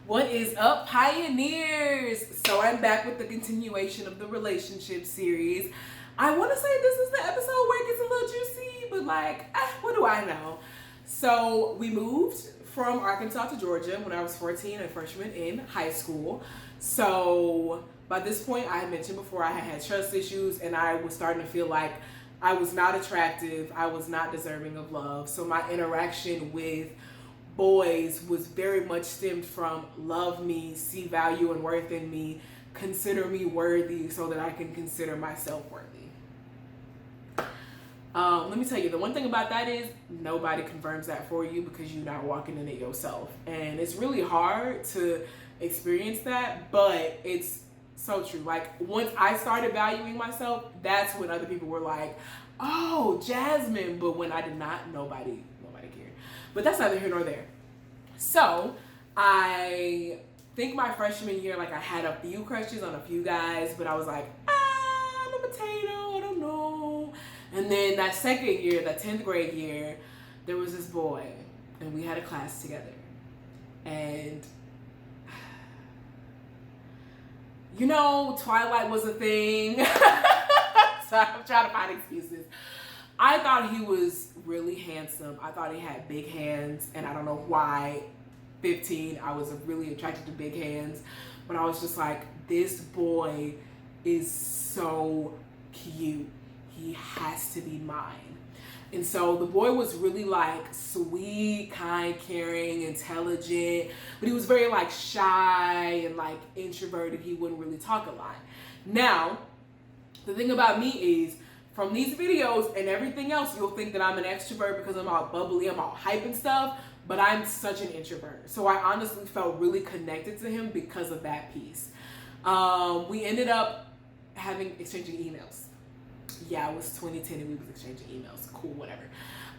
What is up, pioneers? So I'm back with the continuation of the relationship series. I want to say this is the episode where it gets a little juicy, but what do I know? So we moved from Arkansas to Georgia when I was 14, a freshman in high school. So by this point, I had mentioned before I had trust issues, and I was starting to feel like I was not attractive. I was not deserving of love. So my interaction with boys was very much stemmed from love me, see value and worth in me, consider me worthy so that I can consider myself worthy. Let me tell you, the one thing about that is nobody confirms that for you because you're not walking in it yourself. And it's really hard to experience that, but it's so true. Like, once I started valuing myself, that's when other people were like, oh, Jasmine. But when I did not, nobody cared. But that's neither here nor there. So I think my freshman year, I had a few crushes on a few guys, but I was like, I'm a potato, I don't know. And then that second year, that 10th grade year, there was this boy, and we had a class together. And Twilight was a thing. So I'm trying to find excuses. I thought he was really handsome. I thought he had big hands, and I don't know why. 15, I was really attracted to big hands, but I was just like, this boy is so cute. He has to be mine. And so the boy was really sweet, kind, caring, intelligent, but he was very shy and introverted. He wouldn't really talk a lot. Now, the thing about me is, from these videos and everything else, you'll think that I'm an extrovert because I'm all bubbly, I'm all hype and stuff, but I'm such an introvert. So I honestly felt really connected to him because of that piece. We ended up exchanging emails. Yeah, it was 2010 and we was exchanging emails. Cool, whatever.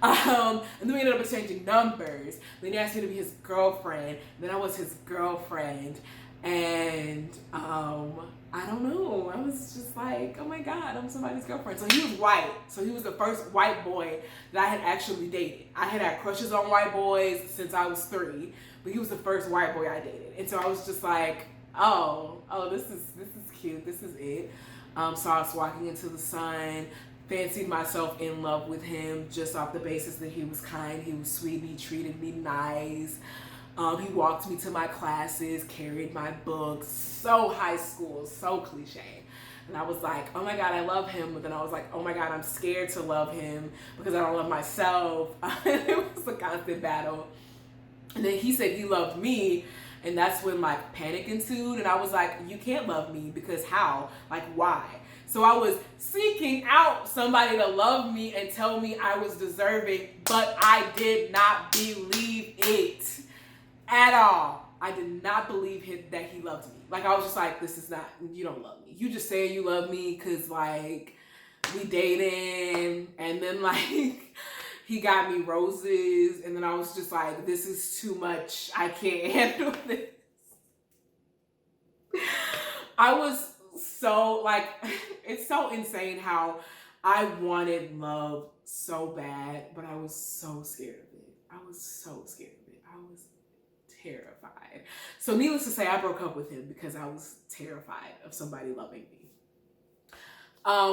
And then we ended up exchanging numbers. Then he asked me to be his girlfriend. Then I was his girlfriend. And I don't know. I was just like, oh my God, I'm somebody's girlfriend. So he was white. So he was the first white boy that I had actually dated. I had crushes on white boys since I was 3, but he was the first white boy I dated. And so I was just like, oh, this is cute. This is it. So I was walking into the sun, fancied myself in love with him just off the basis that he was kind, he was sweet, he treated me nice. He walked me to my classes, carried my books, so high school, so cliche. And I was like, oh my God, I love him. But then I was like, oh my God, I'm scared to love him because I don't love myself. It was a constant battle. And then he said he loved me. And that's when panic ensued. And I was like, you can't love me because how? Why? So I was seeking out somebody to love me and tell me I was deserving, but I did not believe it at all. I did not believe that he loved me. I was just like, this is not, you don't love me. You just say you love me because we dating, and then he got me roses, and then I was just like, this is too much. I can't handle this. I was so it's so insane how I wanted love so bad, but I was so scared of it. I was terrified. So needless to say, I broke up with him because I was terrified of somebody loving me.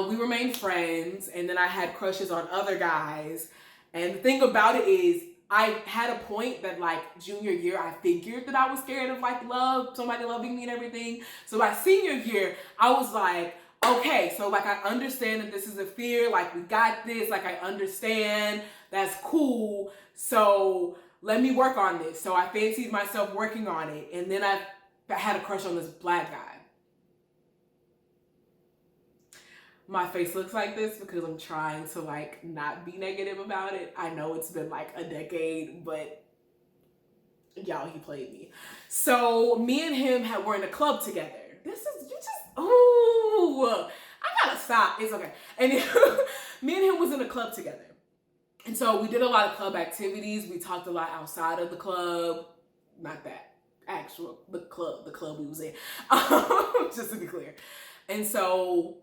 We remained friends, and then I had crushes on other guys. And the thing about it is, I had a point that junior year, I figured that I was scared of love, somebody loving me and everything. So by senior year, I was like, okay, so I understand that this is a fear, we got this, I understand, that's cool. So let me work on this. So I fancied myself working on it. And then I had a crush on this black guy. My face looks like this because I'm trying to not be negative about it. I know it's been a decade, but y'all, he played me. So me and him were in a club together. I gotta stop. It's okay. And me and him was in a club together. And so we did a lot of club activities. We talked a lot outside of the club. Not that actual, the club we was in. Just to be clear. And so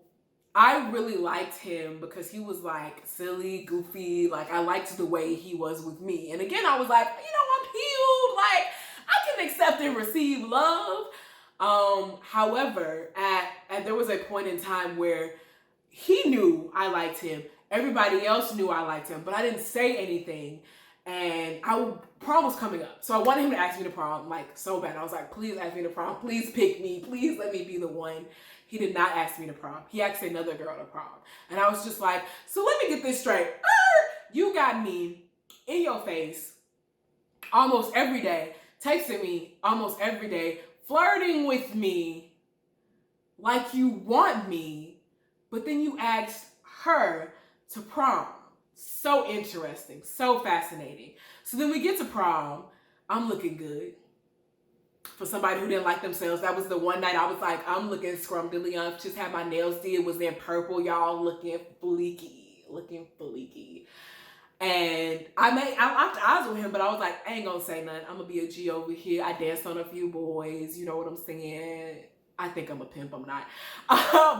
I really liked him because he was silly, goofy. I liked the way he was with me. And again, I was like, I'm healed. I can accept accept and receive love. However, there was a point in time where he knew I liked him. Everybody else knew I liked him, but I didn't say anything. And prom was coming up. So I wanted him to ask me to prom, like, so bad. I was like, please ask me to prom. Please pick me. Please let me be the one. He did not ask me to prom. He asked another girl to prom. And I was just like, so let me get this straight. You got me in your face almost every day, texting me almost every day, flirting with me like you want me, but then you asked her to prom. So interesting, so fascinating. So then we get to prom. I'm looking good. For somebody who didn't like themselves, that was the one night I was like, I'm looking scrumdiddly. Just had my nails did, was in purple, y'all, looking fleeky. And I locked eyes with him, but I was like, I ain't gonna say nothing. I'm gonna be a G over here. I danced on a few boys, you know what I'm saying? I think I'm a pimp, I'm not.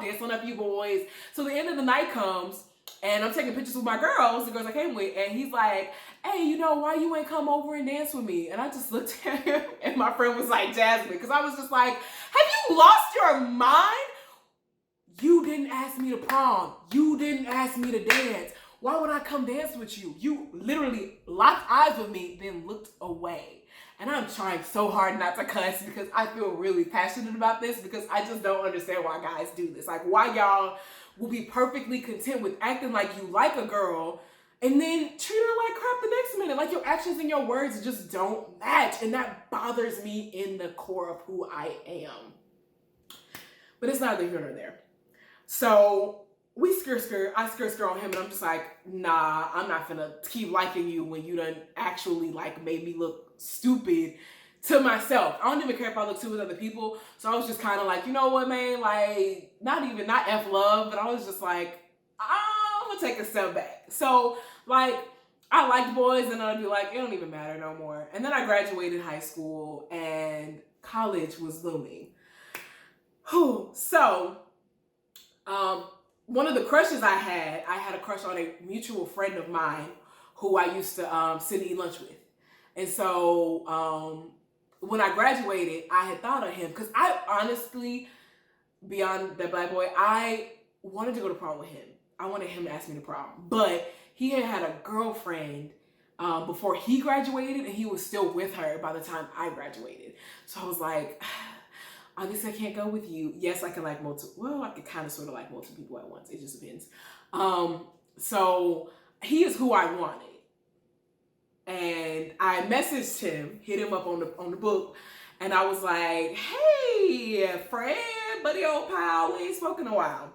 Danced on a few boys. So the end of the night comes, and I'm taking pictures with my girls, the girls I came with, and he's like, hey, you know, why you ain't come over and dance with me? And I just looked at him, and my friend was like, Jasmine, because I was just like, have you lost your mind? You didn't ask me to prom. You didn't ask me to dance. Why would I come dance with you? You literally locked eyes with me, then looked away. And I'm trying so hard not to cuss because I feel really passionate about this, because I just don't understand why guys do this. Like, why y'all will be perfectly content with acting like you like a girl and then treat her like crap the next minute. Like, your actions and your words just don't match. And that bothers me in the core of who I am. But it's neither here nor there. So we I skirt on him, and I'm just like, nah, I'm not gonna keep liking you when you done actually like made me look stupid to myself. I don't even care if I look stupid with other people. So I was just kind of like, you know what, man? Like, not F love, but I was just like, I'm gonna take a step back. So like, I liked boys, and I'd be like, it don't even matter no more. And then I graduated high school, and college was looming. So, one of the crushes I had a crush on a mutual friend of mine who I used to sit and eat lunch with. And so when I graduated, I had thought of him, because I honestly, beyond that black boy, I wanted to go to prom with him. I wanted him to ask me to prom. But he had a girlfriend before he graduated, and he was still with her by the time I graduated. So I was like, I guess I can't go with you. Yes, I can like I could kind of sort of like multiple people at once. It just depends. So he is who I wanted. And I messaged him, hit him up on the book, and I was like, hey, friend, buddy, old pal, we ain't spoken in a while.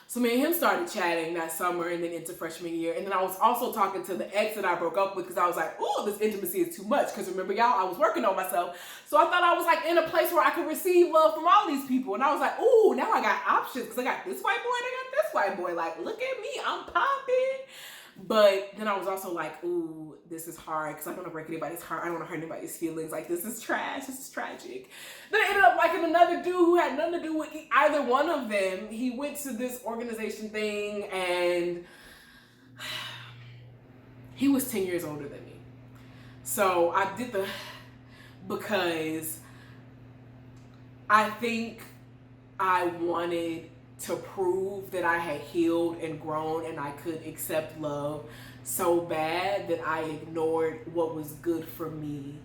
So me and him started chatting that summer and then into freshman year. And then I was also talking to the ex that I broke up with, because I was like, ooh, this intimacy is too much. Because remember, y'all, I was working on myself. So I thought I was like in a place where I could receive love from all these people. And I was like, ooh, now I got options, because I got this white boy and I got this white boy. Like, look at me, I'm popping. But then I was also like, ooh, this is hard, because I don't want to break anybody's heart. I don't want to hurt anybody's feelings. Like, this is trash. This is tragic. Then I ended up liking another dude who had nothing to do with either one of them. He went to this organization thing, and he was 10 years older than me. So I did because I think I wanted to prove that I had healed and grown and I could accept love so bad that I ignored what was good for me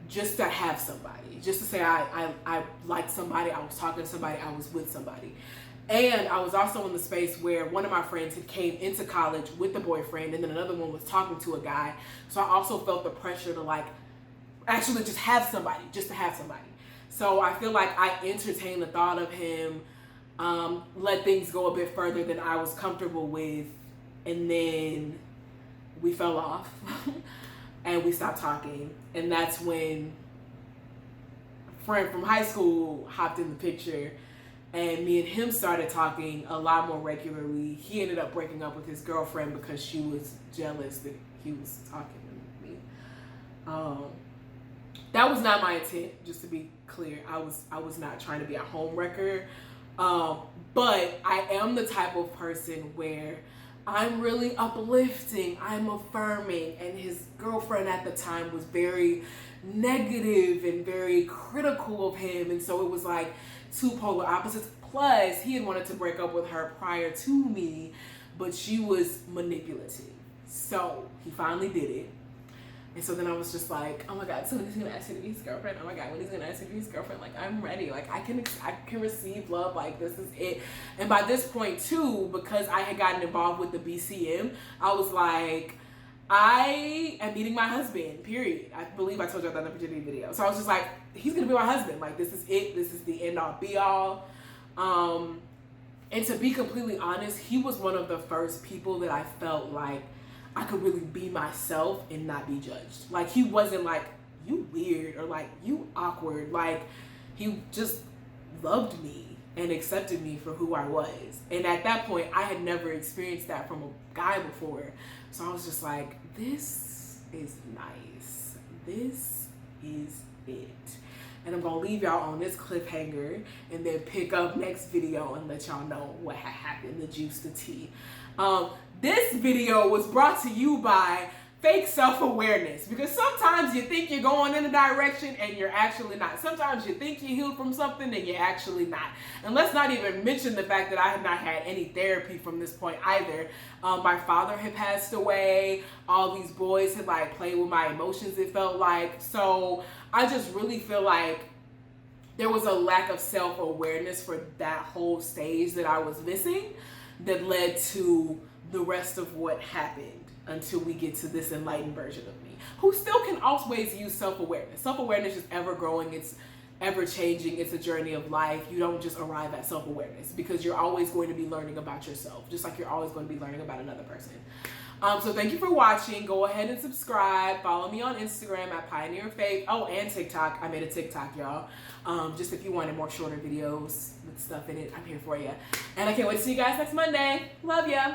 just to have somebody, just to say I liked somebody, I was talking to somebody, I was with somebody. And I was also in the space where one of my friends had came into college with a boyfriend, and then another one was talking to a guy. So I also felt the pressure to like actually just have somebody, just to have somebody. So I feel like I entertained the thought of him, let things go a bit further than I was comfortable with, and then we fell off and we stopped talking. And that's when a friend from high school hopped in the picture, and me and him started talking a lot more regularly. He ended up breaking up with his girlfriend because she was jealous that he was talking to me. That was not my intent, just to be clear. I was not trying to be a home wrecker. But I am the type of person where I'm really uplifting, I'm affirming. And his girlfriend at the time was very negative and very critical of him. And so it was like two polar opposites. Plus, he had wanted to break up with her prior to me, but she was manipulative. So he finally did it. And so then I was just like, oh my God, so when he's gonna ask you to be his girlfriend? Oh my God, when he's gonna ask you to be his girlfriend? Like, I'm ready. Like, I can receive love. Like, this is it. And by this point too, because I had gotten involved with the BCM, I was like, I am meeting my husband, period. I believe I told you that in the virginity video. So I was just like, he's gonna be my husband. Like, this is it. This is the end all be all. And to be completely honest, he was one of the first people that I felt like I could really be myself and not be judged. Like, he wasn't like, you weird, or like, you awkward. Like, he just loved me and accepted me for who I was. And at that point, I had never experienced that from a guy before. So I was just like, this is nice. This is it. And I'm gonna leave y'all on this cliffhanger and then pick up next video and let y'all know what happened, the juice, the tea. This video was brought to you by fake self-awareness, because sometimes you think you're going in a direction and you're actually not. Sometimes you think you're healed from something and you're actually not. And let's not even mention the fact that I have not had any therapy from this point either. My father had passed away. All these boys had like played with my emotions, it felt like. So I just really feel like there was a lack of self-awareness for that whole stage that I was missing, that led to the rest of what happened until we get to this enlightened version of me, who still can always use self-awareness. Self-awareness is ever growing, it's ever changing, it's a journey of life. You don't just arrive at self-awareness, because you're always going to be learning about yourself, just like you're always going to be learning about another person. So thank you for watching. Go ahead and subscribe. Follow me on Instagram at Pioneer Faith. Oh, and TikTok. I made a TikTok, y'all. Just if you wanted more shorter videos with stuff in it, I'm here for you. And I can't wait to see you guys next Monday. Love ya.